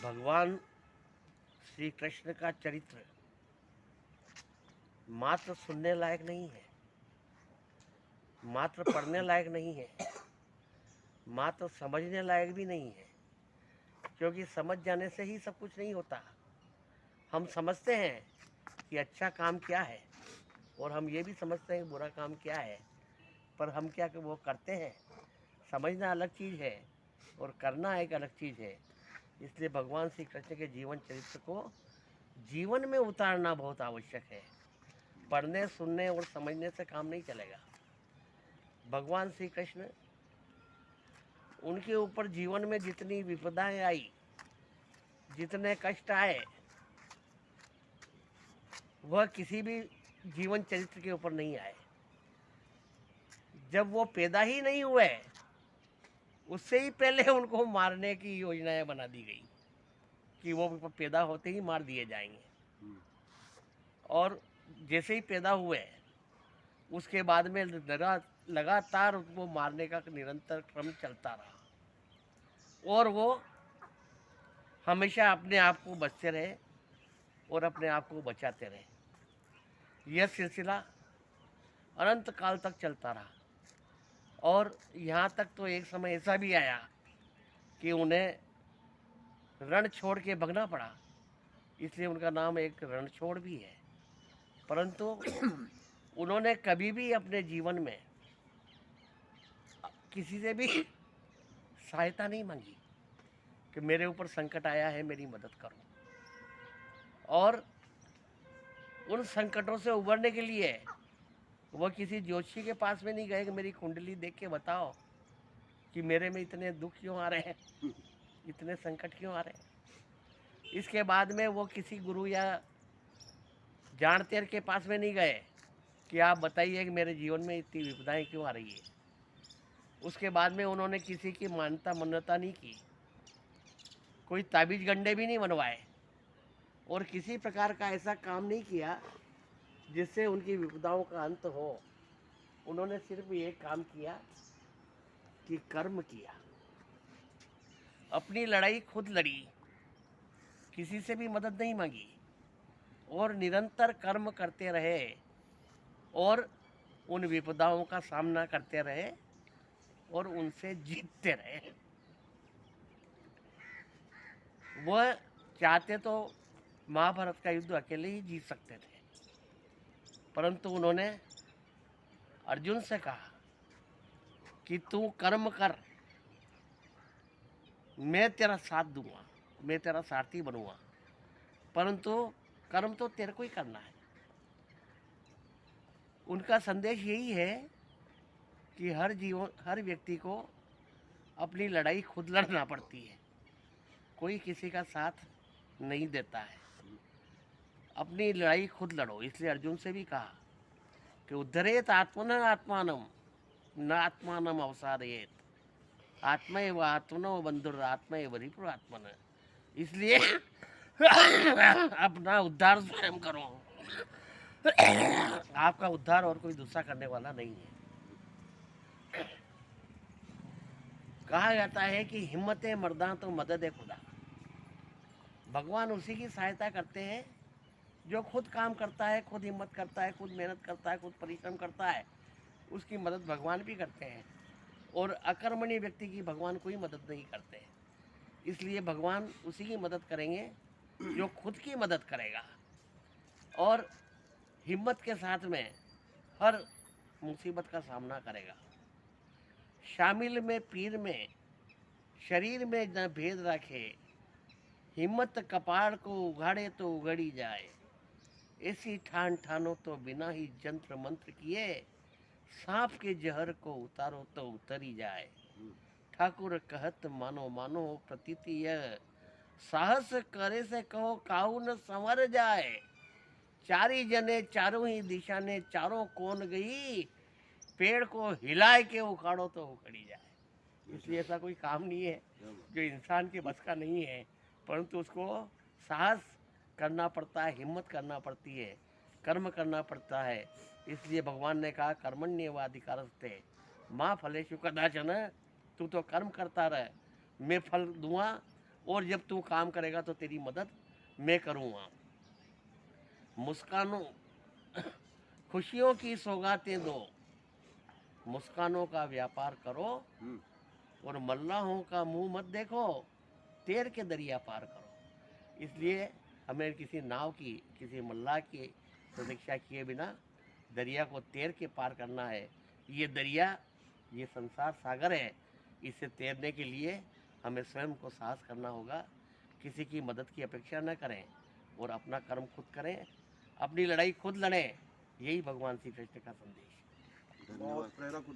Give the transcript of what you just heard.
भगवान श्री कृष्ण का चरित्र मात्र सुनने लायक नहीं है, मात्र पढ़ने लायक नहीं है, मात्र समझने लायक भी नहीं है, क्योंकि समझ जाने से ही सब कुछ नहीं होता। हम समझते हैं कि अच्छा काम क्या है और हम ये भी समझते हैं कि बुरा काम क्या है, पर हम क्या कि वो करते हैं। समझना अलग चीज़ है और करना एक अलग चीज़ है। इसलिए भगवान श्री कृष्ण के जीवन चरित्र को जीवन में उतारना बहुत आवश्यक है। पढ़ने, सुनने और समझने से काम नहीं चलेगा। भगवान श्री कृष्ण, उनके ऊपर जीवन में जितनी विपदाएं आई, जितने कष्ट आए, वह किसी भी जीवन चरित्र के ऊपर नहीं आए। जब वो पैदा ही नहीं हुए, उससे ही पहले उनको मारने की योजनाएं बना दी गई कि वो पैदा होते ही मार दिए जाएंगे। और जैसे ही पैदा हुए, उसके बाद में लगातार उनको मारने का निरंतर क्रम चलता रहा और वो हमेशा अपने आप को बचते रहे और अपने आप को बचाते रहे। यह सिलसिला अनंत काल तक चलता रहा और यहाँ तक तो एक समय ऐसा भी आया कि उन्हें रण छोड़ के भगना पड़ा, इसलिए उनका नाम एक रणछोड़ भी है। परंतु उन्होंने कभी भी अपने जीवन में किसी से भी सहायता नहीं मांगी कि मेरे ऊपर संकट आया है, मेरी मदद करो। और उन संकटों से उबरने के लिए वह किसी ज्योतिषी के पास में नहीं गए कि मेरी कुंडली देख के बताओ कि मेरे में इतने दुख क्यों आ रहे हैं, इतने संकट क्यों आ रहे हैं। इसके बाद में वो किसी गुरु या जानतेर के पास में नहीं गए कि आप बताइए कि मेरे जीवन में इतनी विपदाएं क्यों आ रही है। उसके बाद में उन्होंने किसी की मान्यता मन्नता नहीं की, कोई ताबीज गंडे भी नहीं बनवाए और किसी प्रकार का ऐसा काम नहीं किया जिससे उनकी विपदाओं का अंत हो। उन्होंने सिर्फ ये काम किया कि कर्म किया, अपनी लड़ाई खुद लड़ी, किसी से भी मदद नहीं मांगी और निरंतर कर्म करते रहे और उन विपदाओं का सामना करते रहे और उनसे जीतते रहे। वह चाहते तो महाभारत का युद्ध अकेले ही जीत सकते थे, परंतु उन्होंने अर्जुन से कहा कि तू कर्म कर, मैं तेरा साथ दूंगा, मैं तेरा सारथी बनूंगा, परंतु कर्म तो तेरे को ही करना है। उनका संदेश यही है कि हर व्यक्ति को अपनी लड़ाई खुद लड़ना पड़ती है, कोई किसी का साथ नहीं देता है। अपनी लड़ाई खुद लड़ो। इसलिए अर्जुन से भी कहा कि उद्धरेत आत्मन आत्मानम न आत्मानम अवसादयेत, आत्मैव आत्मनो बंधुर आत्मैव रिपुर आत्मन। इसलिए अपना उद्धार स्वयं करो, आपका उद्धार और कोई दूसरा करने वाला नहीं है। कहा जाता है कि हिम्मत मर्दा तो मदद है खुदा। भगवान उसी की सहायता करते हैं जो खुद काम करता है, खुद हिम्मत करता है, खुद मेहनत करता है, खुद परिश्रम करता है, उसकी मदद भगवान भी करते हैं। और अकर्मण्य व्यक्ति की भगवान कोई मदद नहीं करते। इसलिए भगवान उसी की मदद करेंगे जो खुद की मदद करेगा और हिम्मत के साथ में हर मुसीबत का सामना करेगा। शामिल में पीर में शरीर में न भेद रखे, हिम्मत कपाड़ को उघाड़े तो उगड़ी जाए, ऐसी ठान ठानो तो बिना ही जंत्र मंत्र किए, सांप के जहर को उतारो तो उतर ही जाए। ठाकुर कहत मानो मानो प्रतीति यह, साहस करे से कहो काहू न संवर जाए। चारी जने चारों ही दिशा ने चारों कोन गई, पेड़ को हिलाए के उखाड़ो तो उखड़ी जाए। इसलिए ऐसा कोई काम नहीं है जो इंसान के बस का नहीं है, परंतु उसको साहस करना पड़ता है, हिम्मत करना पड़ती है, कर्म करना पड़ता है। इसलिए भगवान ने कहा कर्मण्येवाधिकारस्ते माँ फलेषु कदाचन, तू तो कर्म करता रह, मैं फल दूंगा और जब तू काम करेगा तो तेरी मदद मैं करूँगा। मुस्कानों खुशियों की सौगातें दो, मुस्कानों का व्यापार करो, और मल्लाहों का मुंह मत देखो, तैर के दरिया पार करो। इसलिए हमें किसी नाव की, किसी मल्लाह की प्रतीक्षा किए बिना दरिया को तैर के पार करना है। ये दरिया, ये संसार सागर है, इसे तैरने के लिए हमें स्वयं को साहस करना होगा। किसी की मदद की अपेक्षा न करें और अपना कर्म खुद करें, अपनी लड़ाई खुद लड़ें। यही भगवान श्री कृष्ण का संदेश। बहुत प्रेरक